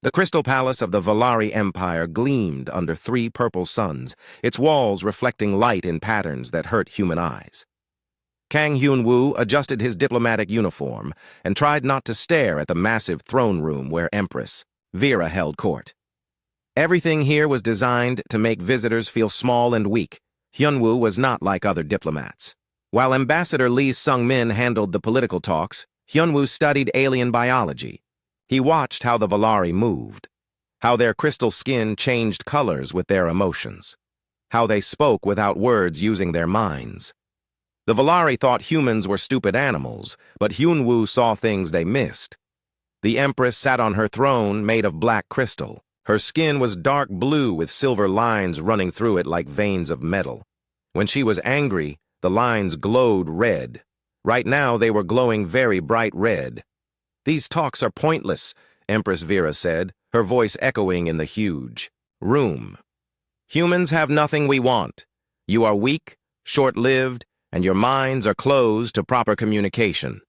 The crystal palace of the Valari Empire gleamed under 3 purple suns, its walls reflecting light in patterns that hurt human eyes. Kang Hyun-woo adjusted his diplomatic uniform and tried not to stare at the massive throne room where Empress Vera held court. Everything here was designed to make visitors feel small and weak. Hyun-woo was not like other diplomats. While Ambassador Lee Sung-min handled the political talks, Hyun-woo studied alien biology. He watched how the Valari moved, how their crystal skin changed colors with their emotions, how they spoke without words using their minds. The Valari thought humans were stupid animals, but Hyun-woo saw things they missed. The Empress sat on her throne made of black crystal. Her skin was dark blue with silver lines running through it like veins of metal. When she was angry, the lines glowed red. Right now, they were glowing very bright red. "These talks are pointless," Empress Vera said, her voice echoing in the huge room. "Humans have nothing we want. You are weak, short-lived, and your minds are closed to proper communication."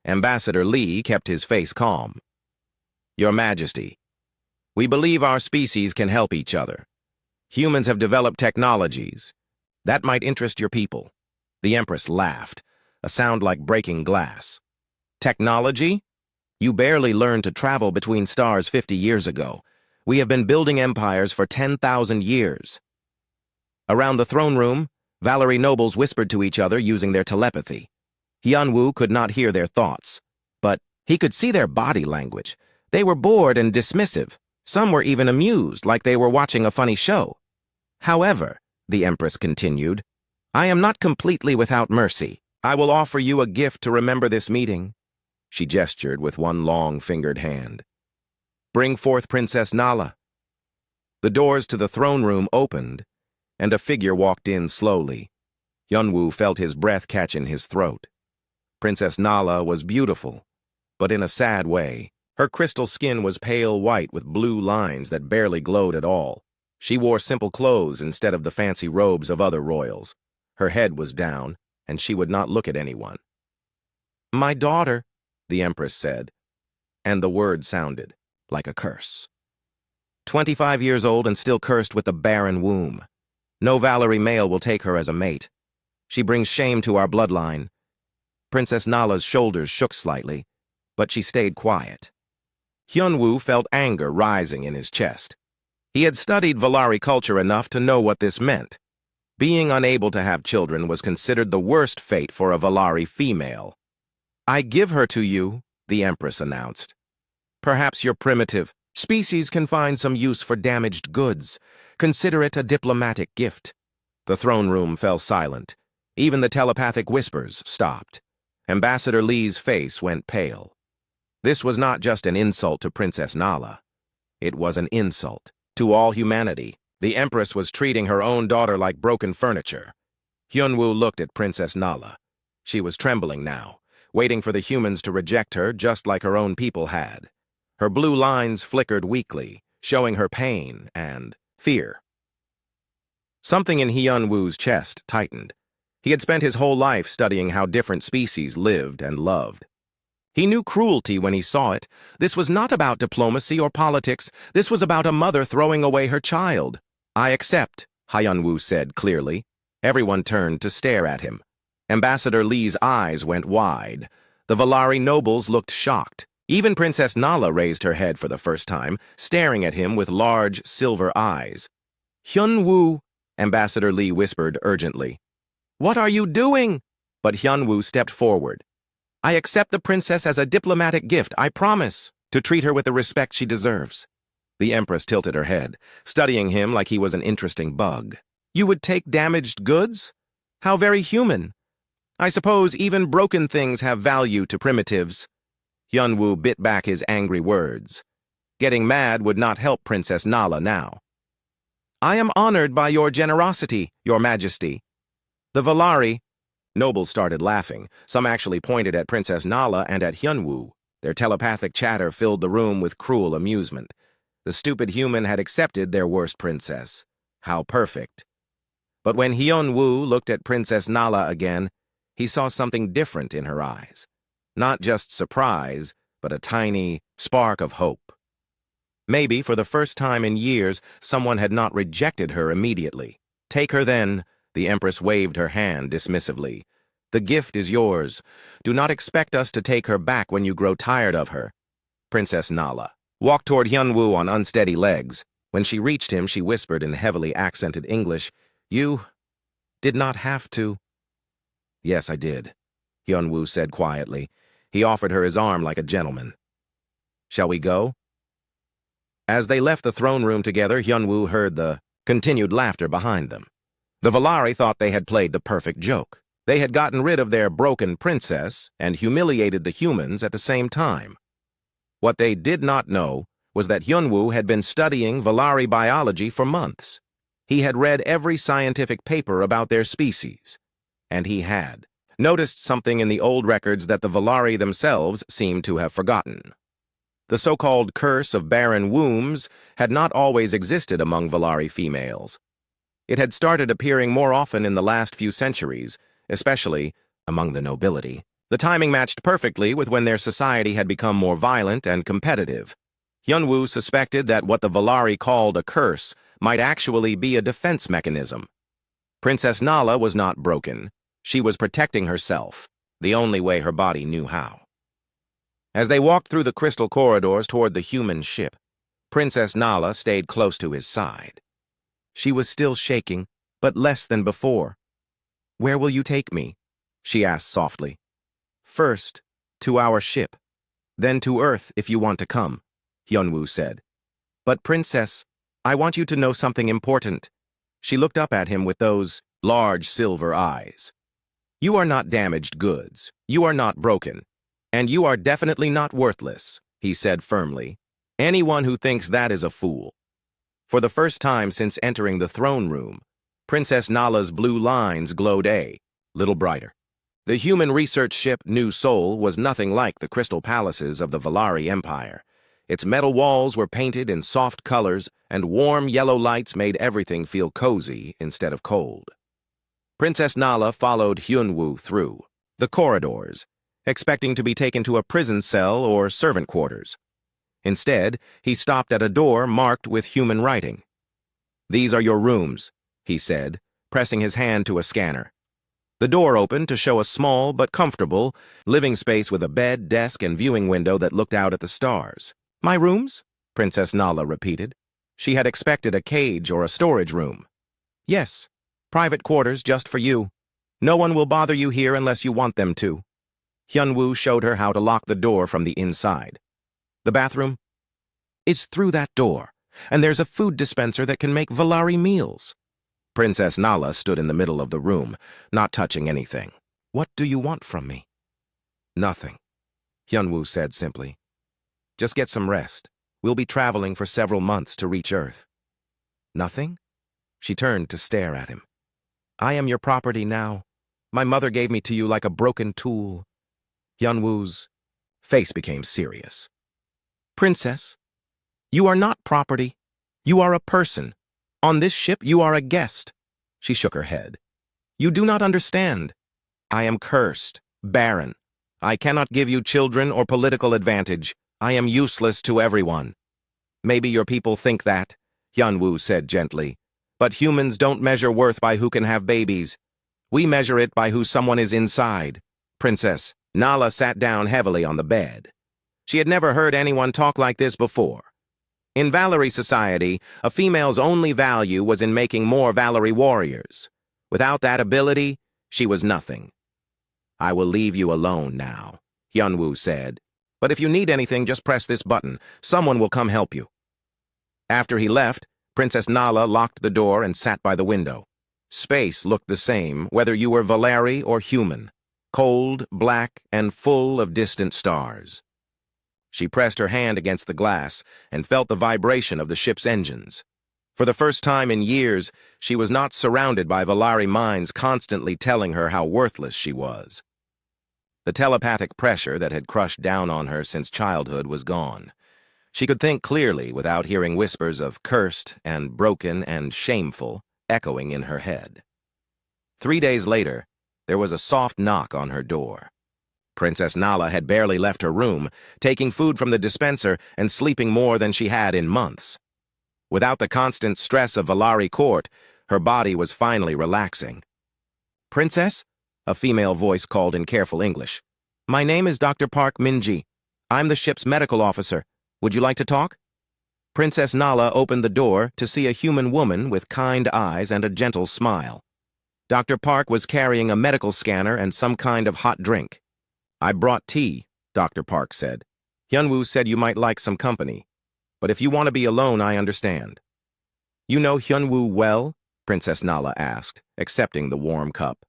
Ambassador Lee kept his face calm. "Your Majesty, we believe our species can help each other. Humans have developed technologies. That might interest your people." The Empress laughed, a sound like breaking glass. "Technology? You barely learned to travel between stars 50 years ago. We have been building empires for 10,000 years." Around the throne room, Valari nobles whispered to each other using their telepathy. Hyun-woo could not hear their thoughts, but he could see their body language. They were bored and dismissive. Some were even amused, like they were watching a funny show. "However," the Empress continued, "I am not completely without mercy. I will offer you a gift to remember this meeting." She gestured with one long-fingered hand. "Bring forth Princess Nala." The doors to the throne room opened, and a figure walked in slowly. Hyun-woo felt his breath catch in his throat. Princess Nala was beautiful, but in a sad way. Her crystal skin was pale white with blue lines that barely glowed at all. She wore simple clothes instead of the fancy robes of other royals. Her head was down, and she would not look at anyone. "My daughter," the Empress said, and the word sounded like a curse. 25 years old and still cursed with a barren womb. No Valari male will take her as a mate. She brings shame to our bloodline. Princess Nala's shoulders shook slightly, but she stayed quiet. Hyun-woo felt anger rising in his chest. He had studied Valari culture enough to know what this meant. Being unable to have children was considered the worst fate for a Valari female. "I give her to you," the Empress announced. "Perhaps your primitive species can find some use for damaged goods. Consider it a diplomatic gift." The throne room fell silent. Even the telepathic whispers stopped. Ambassador Lee's face went pale. This was not just an insult to Princess Nala. It was an insult to all humanity. The Empress was treating her own daughter like broken furniture. Hyun-woo looked at Princess Nala. She was trembling now, waiting for the humans to reject her just like her own people had. Her blue lines flickered weakly, showing her pain and fear. Something in Hyun-woo's chest tightened. He had spent his whole life studying how different species lived and loved. He knew cruelty when he saw it. This was not about diplomacy or politics. This was about a mother throwing away her child. "I accept," Hyun-woo said clearly. Everyone turned to stare at him. Ambassador Lee's eyes went wide. The Valari nobles looked shocked. Even Princess Nala raised her head for the first time, staring at him with large silver eyes. "Hyun-woo," Ambassador Lee whispered urgently. "What are you doing?" But Hyun-woo stepped forward. "I accept the princess as a diplomatic gift. I promise to treat her with the respect she deserves." The Empress tilted her head, studying him like he was an interesting bug. "You would take damaged goods? How very human. I suppose even broken things have value to primitives." Hyun-woo bit back his angry words. Getting mad would not help Princess Nala now. "I am honored by your generosity, Your Majesty." The Valari nobles started laughing. Some actually pointed at Princess Nala and at Hyun-woo. Their telepathic chatter filled the room with cruel amusement. The stupid human had accepted their worst princess. How perfect. But when Hyun-woo looked at Princess Nala again, he saw something different in her eyes. Not just surprise, but a tiny spark of hope. Maybe, for the first time in years, someone had not rejected her immediately. "Take her then," the Empress waved her hand dismissively. "The gift is yours. Do not expect us to take her back when you grow tired of her." Princess Nala walked toward Hyunwoo on unsteady legs. When she reached him, she whispered in heavily accented English, "You did not have to." "Yes, I did," Hyunwoo said quietly. He offered her his arm like a gentleman. "Shall we go?" As they left the throne room together, Hyunwoo heard the continued laughter behind them. The Valari thought they had played the perfect joke. They had gotten rid of their broken princess and humiliated the humans at the same time. What they did not know was that Hyunwoo had been studying Valari biology for months. He had read every scientific paper about their species, and he had noticed something in the old records that the Valari themselves seemed to have forgotten. The so-called curse of barren wombs had not always existed among Valari females. It had started appearing more often in the last few centuries, especially among the nobility. The timing matched perfectly with when their society had become more violent and competitive. Hyunwoo suspected that what the Valari called a curse might actually be a defense mechanism. Princess Nala was not broken. She was protecting herself, the only way her body knew how. As they walked through the crystal corridors toward the human ship, Princess Nala stayed close to his side. She was still shaking, but less than before. "Where will you take me?" she asked softly. "First, to our ship. Then to Earth if you want to come," Hyunwoo said. "But Princess, I want you to know something important." She looked up at him with those large silver eyes. "You are not damaged goods. You are not broken. And you are definitely not worthless," he said firmly. "Anyone who thinks that is a fool." For the first time since entering the throne room, Princess Nala's blue lines glowed a little brighter. The human research ship New Seoul was nothing like the crystal palaces of the Valari Empire. Its metal walls were painted in soft colors, and warm yellow lights made everything feel cozy instead of cold. Princess Nala followed Hyunwoo through the corridors, expecting to be taken to a prison cell or servant quarters. Instead, he stopped at a door marked with human writing. "These are your rooms," he said, pressing his hand to a scanner. The door opened to show a small but comfortable living space with a bed, desk, and viewing window that looked out at the stars. "My rooms?" Princess Nala repeated. She had expected a cage or a storage room. "Yes, private quarters just for you. No one will bother you here unless you want them to." Hyunwoo showed her how to lock the door from the inside. "The bathroom?" "It's through that door, and there's a food dispenser that can make Valari meals." Princess Nala stood in the middle of the room, not touching anything. "What do you want from me?" "Nothing," Hyunwoo said simply. "Just get some rest. We'll be traveling for several months to reach Earth." "Nothing?" She turned to stare at him. "I am your property now. My mother gave me to you like a broken tool." Hyunwoo's face became serious. "Princess, you are not property. You are a person. On this ship, you are a guest." She shook her head. "You do not understand. I am cursed, barren. I cannot give you children or political advantage. I am useless to everyone." "Maybe your people think that," Hyunwoo said gently. "But humans don't measure worth by who can have babies. We measure it by who someone is inside." Princess Nala sat down heavily on the bed. She had never heard anyone talk like this before. In Valari society, a female's only value was in making more Valari warriors. Without that ability, she was nothing. "I will leave you alone now," Hyunwoo said. "But if you need anything, just press this button. Someone will come help you." After he left, Princess Nala locked the door and sat by the window. Space looked the same, whether you were Valari or human. Cold, black, and full of distant stars. She pressed her hand against the glass and felt the vibration of the ship's engines. For the first time in years, she was not surrounded by Valari minds constantly telling her how worthless she was. The telepathic pressure that had crushed down on her since childhood was gone. She could think clearly without hearing whispers of cursed and broken and shameful echoing in her head. 3 days later, there was a soft knock on her door. Princess Nala had barely left her room, taking food from the dispenser and sleeping more than she had in months. Without the constant stress of Valari Court, her body was finally relaxing. "Princess?" a female voice called in careful English. "My name is Dr. Park Minji. I'm the ship's medical officer. Would you like to talk?" Princess Nala opened the door to see a human woman with kind eyes and a gentle smile. Dr. Park was carrying a medical scanner and some kind of hot drink. "I brought tea," Dr. Park said. "Hyunwoo said you might like some company. But if you want to be alone, I understand." "You know Hyunwoo well?" Princess Nala asked, accepting the warm cup.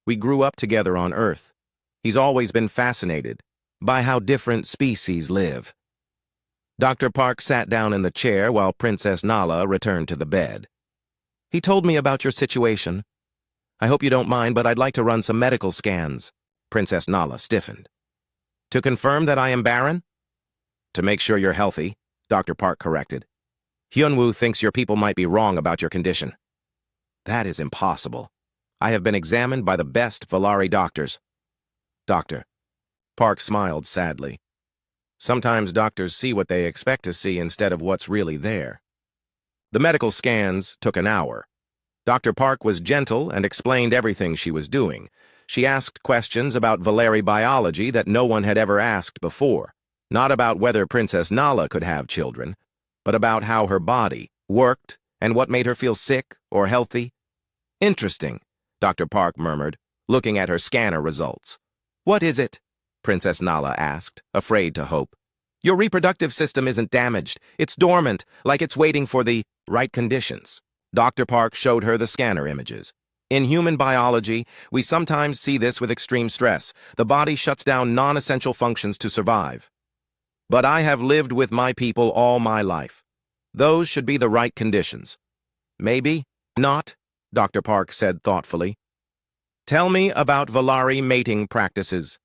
"We grew up together on Earth. He's always been fascinated by how different species live." Dr. Park sat down in the chair while Princess Nala returned to the bed. "He told me about your situation. I hope you don't mind, but I'd like to run some medical scans." Princess Nala stiffened. "To confirm that I am barren?" "To make sure you're healthy," Dr. Park corrected. "Hyunwoo thinks your people might be wrong about your condition." "That is impossible. I have been examined by the best Valari doctors." "Doctor." Park smiled sadly. "Sometimes doctors see what they expect to see instead of what's really there." The medical scans took an hour. Dr. Park was gentle and explained everything she was doing. She asked questions about Valari biology that no one had ever asked before. Not about whether Princess Nala could have children, but about how her body worked and what made her feel sick or healthy. "Interesting," Dr. Park murmured, looking at her scanner results. "What is it?" Princess Nala asked, afraid to hope. "Your reproductive system isn't damaged. It's dormant, like it's waiting for the right conditions." Dr. Park showed her the scanner images. "In human biology, we sometimes see this with extreme stress. The body shuts down non-essential functions to survive. But I have lived with my people all my life. Those should be the right conditions." "Maybe not," Dr. Park said thoughtfully. "Tell me about Valari mating practices."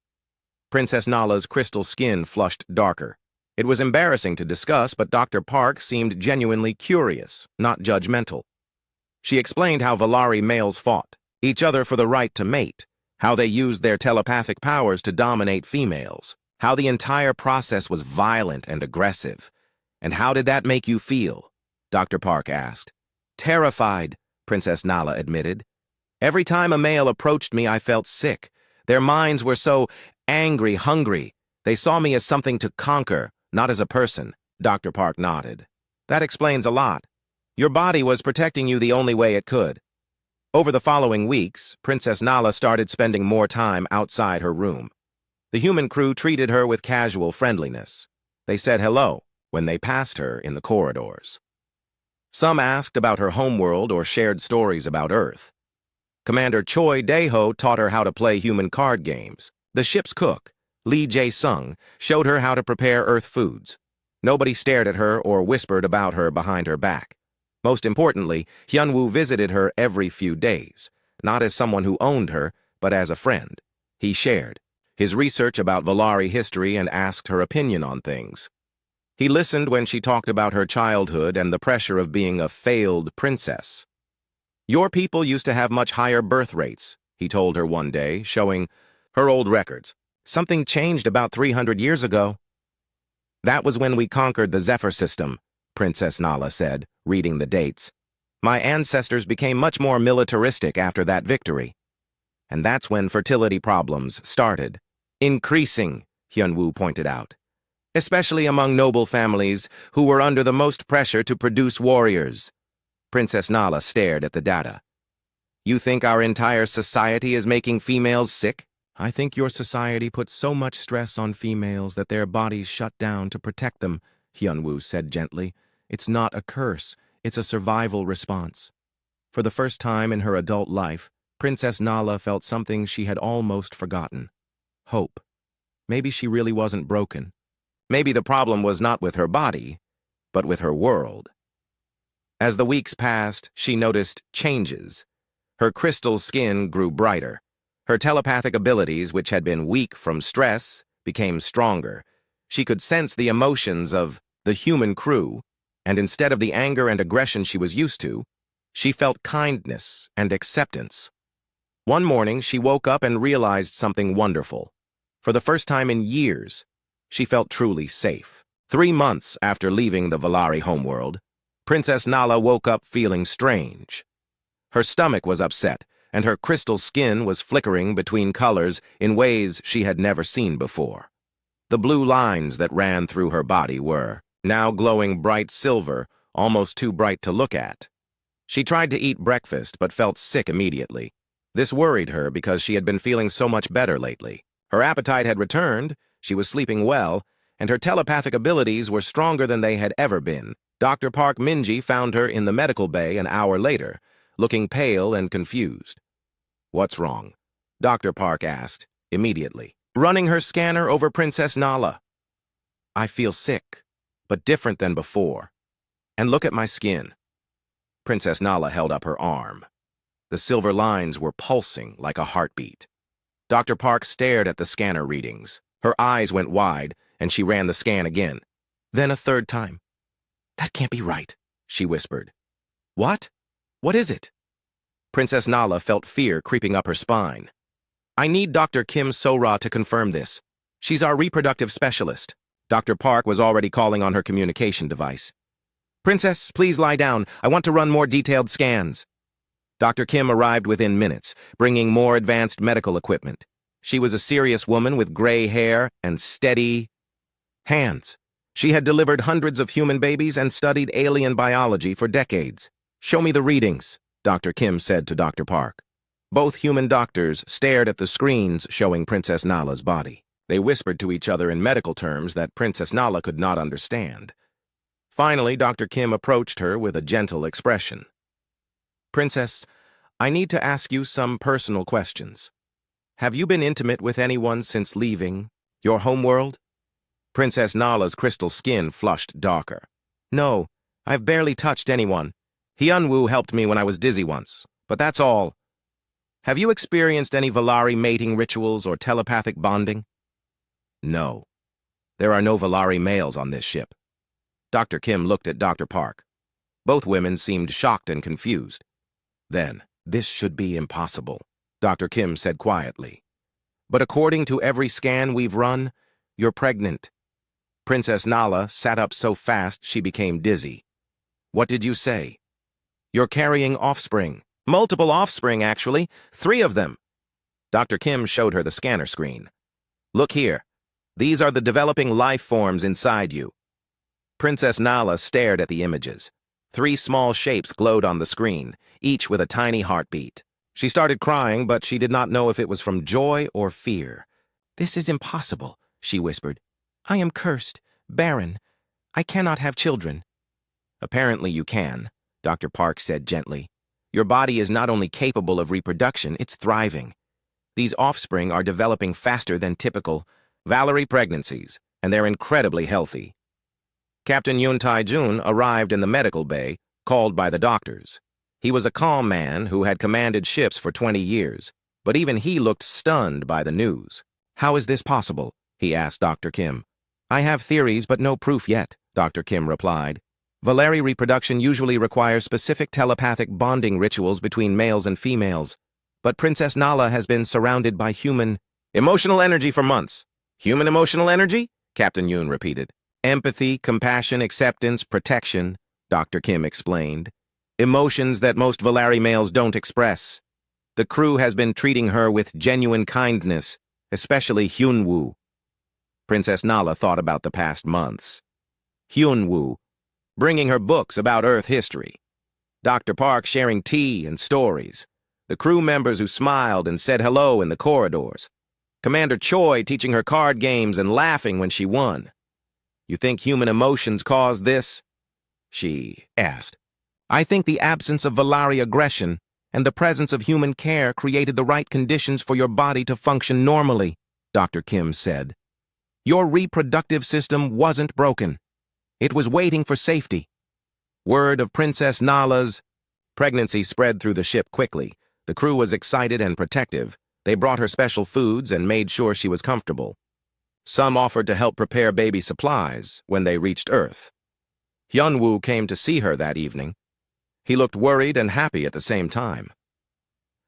Princess Nala's crystal skin flushed darker. It was embarrassing to discuss, but Dr. Park seemed genuinely curious, not judgmental. She explained how Valari males fought each other for the right to mate, how they used their telepathic powers to dominate females, how the entire process was violent and aggressive. "And how did that make you feel?" Dr. Park asked. "Terrified," Princess Nala admitted. "Every time a male approached me, I felt sick. Their minds were so angry, hungry. They saw me as something to conquer, not as a person." Dr. Park nodded. "That explains a lot. Your body was protecting you the only way it could." Over the following weeks, Princess Nala started spending more time outside her room. The human crew treated her with casual friendliness. They said hello when they passed her in the corridors. Some asked about her homeworld or shared stories about Earth. Commander Choi Dae-ho taught her how to play human card games. The ship's cook, Lee Jae-sung, showed her how to prepare Earth foods. Nobody stared at her or whispered about her behind her back. Most importantly, Hyunwoo visited her every few days, not as someone who owned her, but as a friend. He shared his research about Valari history and asked her opinion on things. He listened when she talked about her childhood and the pressure of being a failed princess. "Your people used to have much higher birth rates," he told her one day, showing her old records. "Something changed about 300 years ago." "That was when we conquered the Zephyr system," Princess Nala said, reading the dates. "My ancestors became much more militaristic after that victory. And that's when fertility problems started. Increasing," Hyunwoo pointed out. "Especially among noble families who were under the most pressure to produce warriors." Princess Nala stared at the data. "You think our entire society is making females sick?" "I think your society puts so much stress on females that their bodies shut down to protect them," Hyunwoo said gently. "It's not a curse, it's a survival response." For the first time in her adult life, Princess Nala felt something she had almost forgotten. Hope. Maybe she really wasn't broken. Maybe the problem was not with her body, but with her world. As the weeks passed, she noticed changes. Her crystal skin grew brighter. Her telepathic abilities, which had been weak from stress, became stronger. She could sense the emotions of the human crew, and instead of the anger and aggression she was used to, she felt kindness and acceptance. One morning, she woke up and realized something wonderful. For the first time in years, she felt truly safe. 3 months after leaving the Valari homeworld, Princess Nala woke up feeling strange. Her stomach was upset, and her crystal skin was flickering between colors in ways she had never seen before. The blue lines that ran through her body were now glowing bright silver, almost too bright to look at. She tried to eat breakfast but felt sick immediately. This worried her because she had been feeling so much better lately. Her appetite had returned, she was sleeping well, and her telepathic abilities were stronger than they had ever been. Dr. Park Minji found her in the medical bay an hour later, looking pale and confused. "What's wrong?" Dr. Park asked, immediately, running her scanner over Princess Nala. "I feel sick, but different than before. And look at my skin." Princess Nala held up her arm. The silver lines were pulsing like a heartbeat. Dr. Park stared at the scanner readings. Her eyes went wide, and she ran the scan again. Then a third time. "That can't be right," she whispered. "What? What is it?" Princess Nala felt fear creeping up her spine. "I need Dr. Kim So-ra to confirm this. She's our reproductive specialist." Dr. Park was already calling on her communication device. "Princess, please lie down. I want to run more detailed scans." Dr. Kim arrived within minutes, bringing more advanced medical equipment. She was a serious woman with gray hair and steady hands. She had delivered hundreds of human babies and studied alien biology for decades. "Show me the readings," Dr. Kim said to Dr. Park. Both human doctors stared at the screens showing Princess Nala's body. They whispered to each other in medical terms that Princess Nala could not understand. Finally, Dr. Kim approached her with a gentle expression. "Princess, I need to ask you some personal questions. Have you been intimate with anyone since leaving your homeworld?" Princess Nala's crystal skin flushed darker. "No, I've barely touched anyone. Hyunwoo helped me when I was dizzy once, but that's all. Have you experienced any Valari mating rituals or telepathic bonding?" "No. There are no Valari males on this ship." Dr. Kim looked at Dr. Park. Both women seemed shocked and confused. "Then, this should be impossible," Dr. Kim said quietly. "But according to every scan we've run, you're pregnant." Princess Nala sat up so fast she became dizzy. "What did you say?" "You're carrying offspring. Multiple offspring, actually. 3 of them." Dr. Kim showed her the scanner screen. "Look here. These are the developing life forms inside you." Princess Nala stared at the images. 3 small shapes glowed on the screen, each with a tiny heartbeat. She started crying, but she did not know if it was from joy or fear. "This is impossible," she whispered. "I am cursed, barren. I cannot have children." "Apparently you can," Dr. Park said gently. "Your body is not only capable of reproduction, it's thriving. These offspring are developing faster than typical Valari pregnancies, and they're incredibly healthy." Captain Yoon Tae-jun arrived in the medical bay, called by the doctors. He was a calm man who had commanded ships for 20 years, but even he looked stunned by the news. "How is this possible?" he asked Dr. Kim. "I have theories, but no proof yet," Dr. Kim replied. "Valari reproduction usually requires specific telepathic bonding rituals between males and females, but Princess Nala has been surrounded by human emotional energy for months." "Human emotional energy?" Captain Yoon repeated. "Empathy, compassion, acceptance, protection," Dr. Kim explained. "Emotions that most Valari males don't express. The crew has been treating her with genuine kindness, especially Hyunwoo." Princess Nala thought about the past months. Hyunwoo, bringing her books about Earth history. Dr. Park sharing tea and stories. The crew members who smiled and said hello in the corridors. Commander Choi teaching her card games and laughing when she won. "You think human emotions caused this?" she asked. "I think the absence of Valari aggression and the presence of human care created the right conditions for your body to function normally," Dr. Kim said. "Your reproductive system wasn't broken. It was waiting for safety." Word of Princess Nala's pregnancy spread through the ship quickly. The crew was excited and protective. They brought her special foods and made sure she was comfortable. Some offered to help prepare baby supplies when they reached Earth. Hyunwoo came to see her that evening. He looked worried and happy at the same time.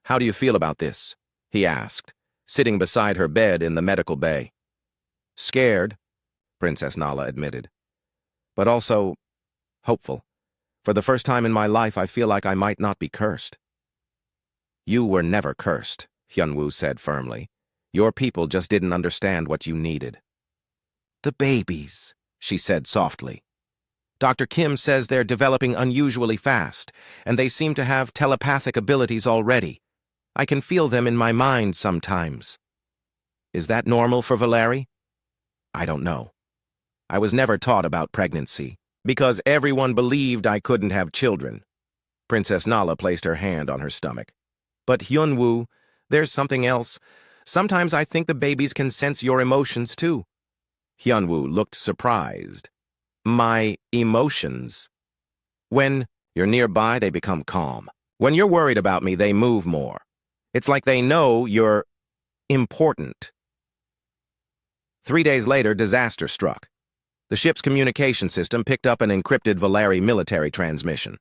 "How do you feel about this?" he asked, sitting beside her bed in the medical bay. Scared, Princess Nala admitted, but also hopeful. For the first time in my life, I feel like I might not be cursed. You were never cursed, Hyunwoo said firmly. Your people just didn't understand what you needed. The babies, she said softly. Dr. Kim says they're developing unusually fast, and they seem to have telepathic abilities already. I can feel them in my mind sometimes. Is that normal for Valeri? I don't know. I was never taught about pregnancy, because everyone believed I couldn't have children. Princess Nala placed her hand on her stomach. But Hyunwoo, there's something else. Sometimes I think the babies can sense your emotions too. Hyunwoo looked surprised. My emotions? When you're nearby, they become calm. When you're worried about me, they move more. It's like they know you're important. 3 days later, disaster struck. The ship's communication system picked up an encrypted Valeri military transmission.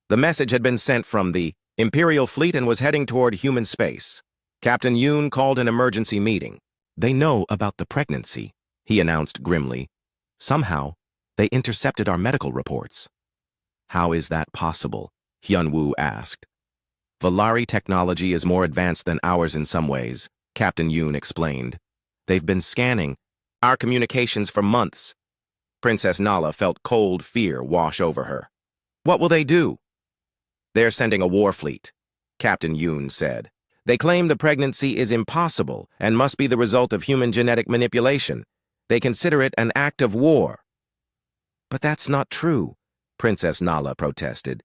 The message had been sent from the Imperial fleet and was heading toward human space. Captain Yoon called an emergency meeting. They know about the pregnancy, he announced grimly. Somehow, they intercepted our medical reports. How is that possible? Hyunwoo asked. Valeri technology is more advanced than ours in some ways, Captain Yoon explained. They've been scanning our communications for months. Princess Nala felt cold fear wash over her. What will they do? They're sending a war fleet, Captain Yoon said. They claim the pregnancy is impossible and must be the result of human genetic manipulation. They consider it an act of war. But that's not true, Princess Nala protested.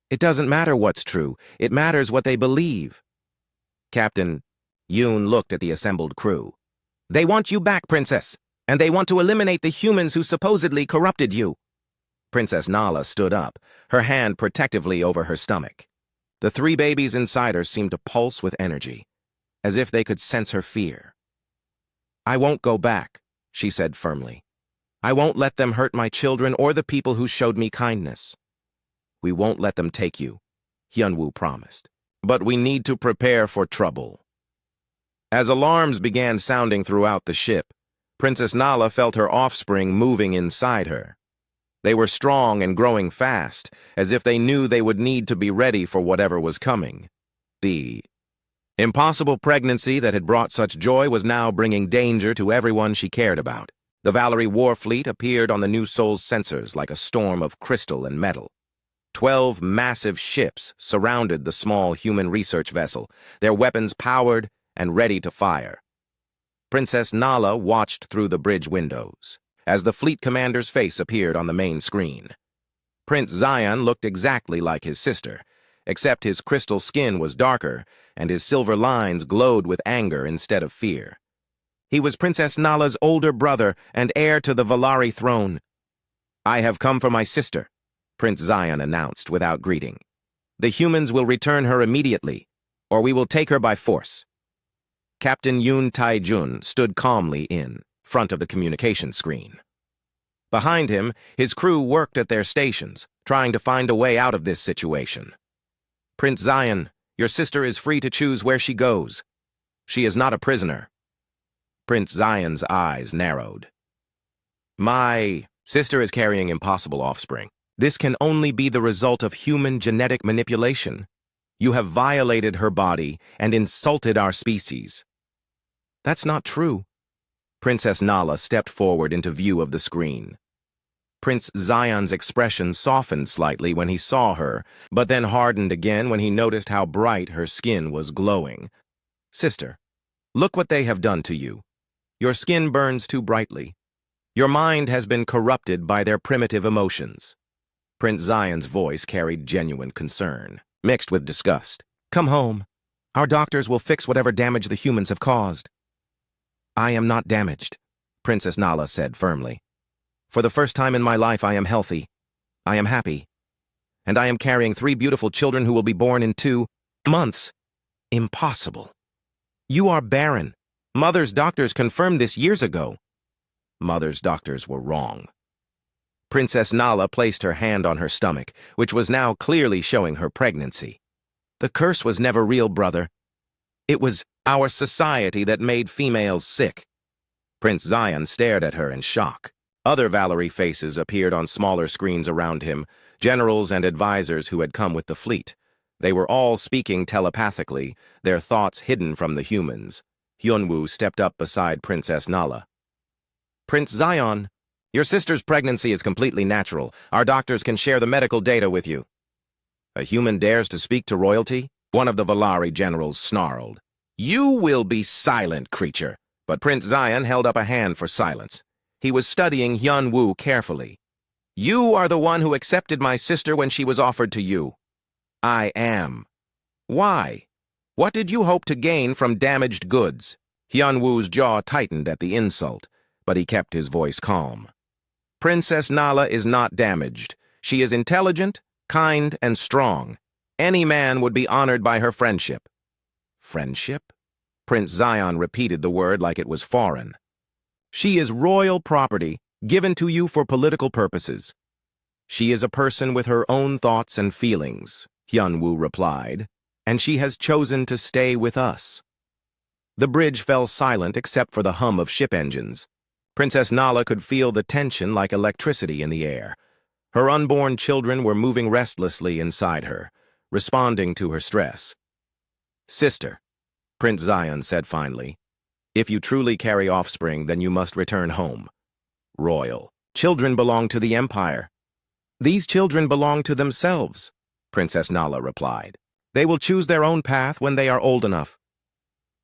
It doesn't matter what's true. It matters what they believe. Captain Yoon looked at the assembled crew. They want you back, Princess, and they want to eliminate the humans who supposedly corrupted you. Princess Nala stood up, her hand protectively over her stomach. The 3 babies inside her seemed to pulse with energy, as if they could sense her fear. I won't go back, she said firmly. I won't let them hurt my children or the people who showed me kindness. We won't let them take you, Hyunwoo promised. But we need to prepare for trouble. As alarms began sounding throughout the ship, Princess Nala felt her offspring moving inside her. They were strong and growing fast, as if they knew they would need to be ready for whatever was coming. The impossible pregnancy that had brought such joy was now bringing danger to everyone she cared about. The Valeri war fleet appeared on the New Soul's sensors like a storm of crystal and metal. 12 massive ships surrounded the small human research vessel, their weapons powered and ready to fire. Princess Nala watched through the bridge windows as the fleet commander's face appeared on the main screen. Prince Xian looked exactly like his sister, except his crystal skin was darker and his silver lines glowed with anger instead of fear. He was Princess Nala's older brother and heir to the Valeri throne. I have come for my sister, Prince Xian announced without greeting. The humans will return her immediately, or we will take her by force. Captain Yoon Tae-jun stood calmly in front of the communication screen. Behind him, his crew worked at their stations, trying to find a way out of this situation. Prince Xian, your sister is free to choose where she goes. She is not a prisoner. Prince Xian's eyes narrowed. My sister is carrying impossible offspring. This can only be the result of human genetic manipulation. You have violated her body and insulted our species. That's not true. Princess Nala stepped forward into view of the screen. Prince Xian's expression softened slightly when he saw her, but then hardened again when he noticed how bright her skin was glowing. Sister, look what they have done to you. Your skin burns too brightly. Your mind has been corrupted by their primitive emotions. Prince Xian's voice carried genuine concern, mixed with disgust. Come home. Our doctors will fix whatever damage the humans have caused. I am not damaged, Princess Nala said firmly. For the first time in my life, I am healthy. I am happy. And I am carrying 3 beautiful children who will be born in 2 months. Impossible. You are barren. Mother's doctors confirmed this years ago. Mother's doctors were wrong. Princess Nala placed her hand on her stomach, which was now clearly showing her pregnancy. The curse was never real, brother. It was our society that made females sick. Prince Zion stared at her in shock. Other Valerie faces appeared on smaller screens around him, generals and advisors who had come with the fleet. They were all speaking telepathically, their thoughts hidden from the humans. Hyunwoo stepped up beside Princess Nala. Prince Zion, your sister's pregnancy is completely natural. Our doctors can share the medical data with you. A human dares to speak to royalty? One of the Valari generals snarled. You will be silent, creature. But Prince Zion held up a hand for silence. He was studying Hyunwoo carefully. You are the one who accepted my sister when she was offered to you. I am. Why? What did you hope to gain from damaged goods? Hyunwoo's jaw tightened at the insult, but he kept his voice calm. Princess Nala is not damaged. She is intelligent, kind, and strong. Any man would be honored by her friendship. Friendship? Prince Zion repeated the word like it was foreign. She is royal property, given to you for political purposes. She is a person with her own thoughts and feelings, Hyunwoo replied, and she has chosen to stay with us. The bridge fell silent except for the hum of ship engines. Princess Nala could feel the tension like electricity in the air. Her unborn children were moving restlessly inside her, responding to her stress. Sister, Prince Zion said finally, if you truly carry offspring, then you must return home. Royal. Children belong to the Empire. These children belong to themselves, Princess Nala replied. They will choose their own path when they are old enough.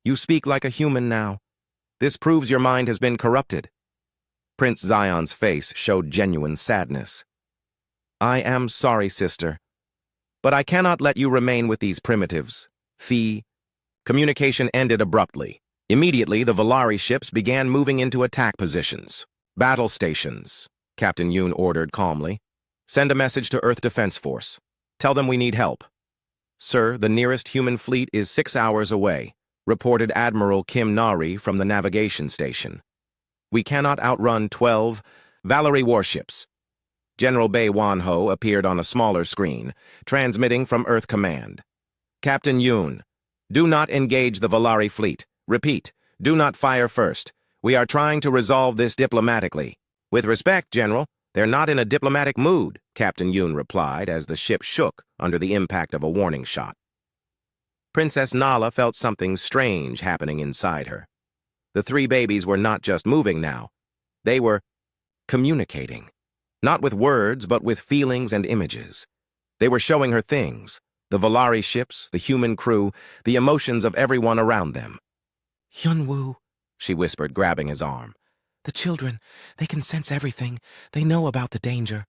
You speak like a human now. This proves your mind has been corrupted. Prince Zion's face showed genuine sadness. I am sorry, sister, but I cannot let you remain with these primitives. Communication ended abruptly. Immediately, the Valari ships began moving into attack positions. Battle stations, Captain Yoon ordered calmly. Send a message to Earth Defense Force. Tell them we need help. Sir, the nearest human fleet is 6 hours away, reported Admiral Kim Nari from the navigation station. We cannot outrun 12 Valari warships. General Bae Wan-ho appeared on a smaller screen, transmitting from Earth Command. Captain Yoon, do not engage the Valari fleet. Repeat, do not fire first. We are trying to resolve this diplomatically. With respect, General, they're not in a diplomatic mood, Captain Yoon replied as the ship shook under the impact of a warning shot. Princess Nala felt something strange happening inside her. The 3 babies were not just moving now. They were communicating. Not with words, but with feelings and images. They were showing her things, the Valari ships, the human crew, the emotions of everyone around them. Hyunwoo, she whispered, grabbing his arm. The children, they can sense everything. They know about the danger.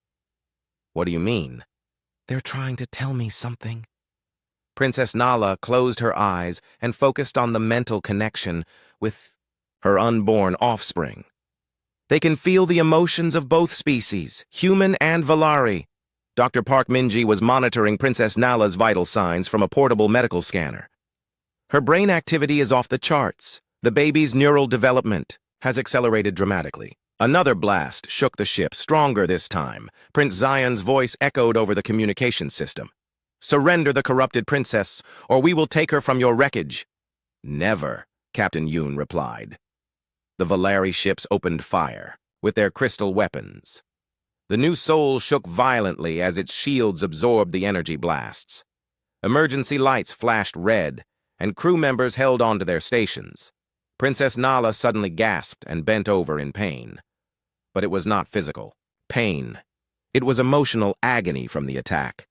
What do you mean? They're trying to tell me something. Princess Nala closed her eyes and focused on the mental connection with her unborn offspring. They can feel the emotions of both species, human and Valari. Dr. Park Minji was monitoring Princess Nala's vital signs from a portable medical scanner. Her brain activity is off the charts. The baby's neural development has accelerated dramatically. Another blast shook the ship, stronger this time. Prince Zion's voice echoed over the communication system. Surrender the corrupted princess, or we will take her from your wreckage. Never, Captain Yoon replied. The Valari ships opened fire with their crystal weapons. The new Soul shook violently as its shields absorbed the energy blasts. Emergency lights flashed red, and crew members held on to their stations. Princess Nala suddenly gasped and bent over in pain. But it was not physical pain. It was emotional agony from the attack.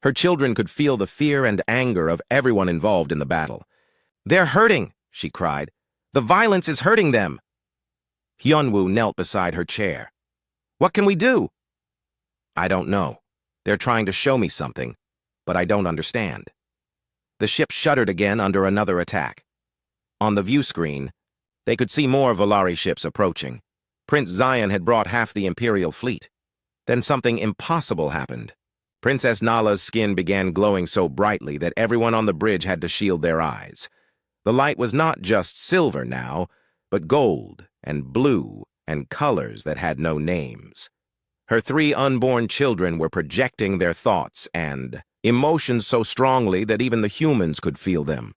Her children could feel the fear and anger of everyone involved in the battle. They're hurting, she cried. The violence is hurting them. Hyunwoo knelt beside her chair. What can we do? I don't know. They're trying to show me something, but I don't understand. The ship shuddered again under another attack. On the view screen, they could see more Valari ships approaching. Prince Zion had brought half the Imperial fleet. Then something impossible happened. Princess Nala's skin began glowing so brightly that everyone on the bridge had to shield their eyes. The light was not just silver now, but gold and blue and colors that had no names. Her 3 unborn children were projecting their thoughts and emotions so strongly that even the humans could feel them.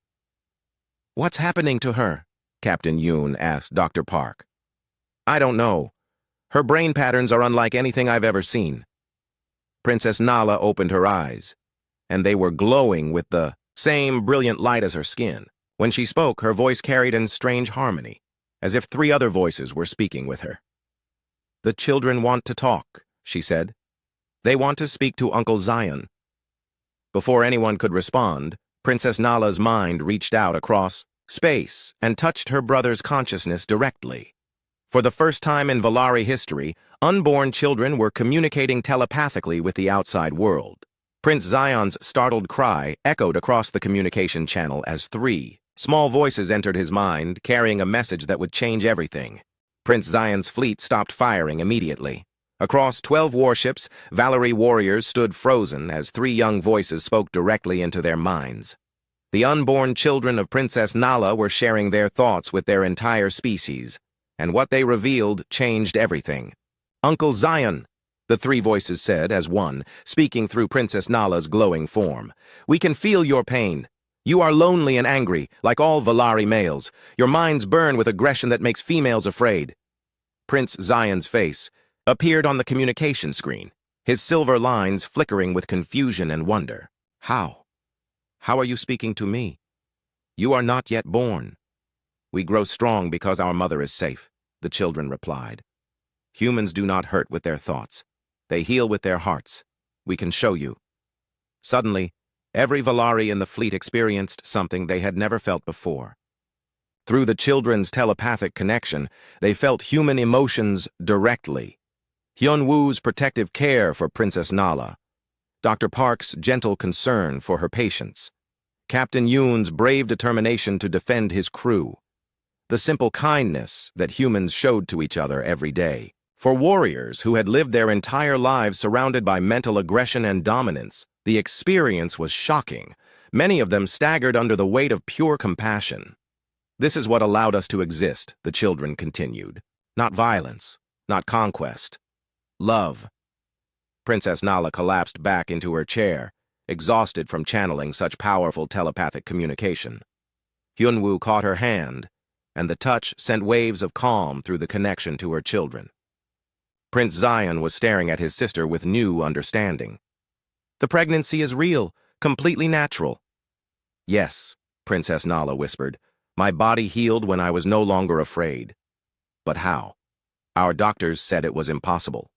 What's happening to her? Captain Yoon asked Dr. Park. I don't know. Her brain patterns are unlike anything I've ever seen. Princess Nala opened her eyes, and they were glowing with the same brilliant light as her skin. When she spoke, her voice carried in strange harmony, as if three other voices were speaking with her. The children want to talk, she said. They want to speak to Uncle Zion. Before anyone could respond, Princess Nala's mind reached out across space and touched her brother's consciousness directly. For the first time in Valari history, unborn children were communicating telepathically with the outside world. Prince Zion's startled cry echoed across the communication channel as three small voices entered his mind, carrying a message that would change everything. Prince Zion's fleet stopped firing immediately. Across 12 warships, Valari warriors stood frozen as three young voices spoke directly into their minds. The unborn children of Princess Nala were sharing their thoughts with their entire species, and what they revealed changed everything. Uncle Zion, the three voices said as one, speaking through Princess Nala's glowing form. We can feel your pain. You are lonely and angry, like all Valari males. Your minds burn with aggression that makes females afraid. Prince Zion's face appeared on the communication screen, his silver lines flickering with confusion and wonder. How? How are you speaking to me? You are not yet born. We grow strong because our mother is safe, the children replied. Humans do not hurt with their thoughts. They heal with their hearts. We can show you. Suddenly, every Valari in the fleet experienced something they had never felt before. Through the children's telepathic connection, they felt human emotions directly. Hyun-woo's protective care for Princess Nala, Dr. Park's gentle concern for her patients, Captain Yoon's brave determination to defend his crew, the simple kindness that humans showed to each other every day. For warriors who had lived their entire lives surrounded by mental aggression and dominance, the experience was shocking. Many of them staggered under the weight of pure compassion. This is what allowed us to exist, the children continued. Not violence, not conquest. Love. Princess Nala collapsed back into her chair, exhausted from channeling such powerful telepathic communication. Hyun-woo caught her hand, and the touch sent waves of calm through the connection to her children. Prince Zion was staring at his sister with new understanding. The pregnancy is real, completely natural. Yes, Princess Nala whispered. My body healed when I was no longer afraid. But how? Our doctors said it was impossible.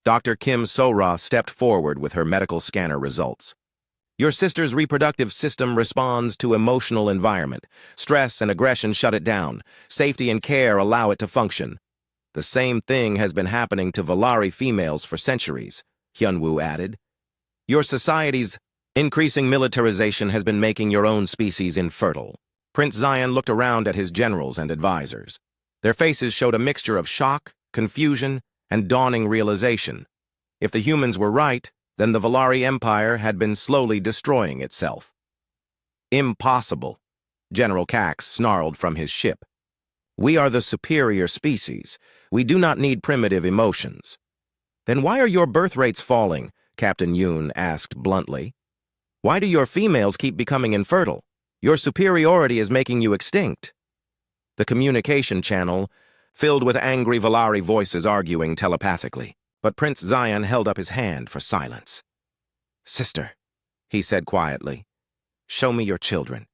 Dr. Kim So-ra stepped forward with her medical scanner results. Your sister's reproductive system responds to emotional environment. Stress and aggression shut it down. Safety and care allow it to function. The same thing has been happening to Valari females for centuries, Hyun-woo added. Your society's increasing militarization has been making your own species infertile. Prince Zion looked around at his generals and advisors. Their faces showed a mixture of shock, confusion, and dawning realization. If the humans were right, then the Valari Empire had been slowly destroying itself. Impossible, General Cax snarled from his ship. We are the superior species. We do not need primitive emotions. Then why are your birth rates falling? Captain Yoon asked bluntly. Why do your females keep becoming infertile? Your superiority is making you extinct. The communication channel filled with angry Valari voices arguing telepathically, but Prince Zion held up his hand for silence. Sister, he said quietly, show me your children.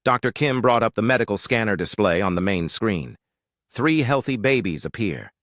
Dr. Kim brought up the medical scanner display on the main screen. 3 healthy babies appear.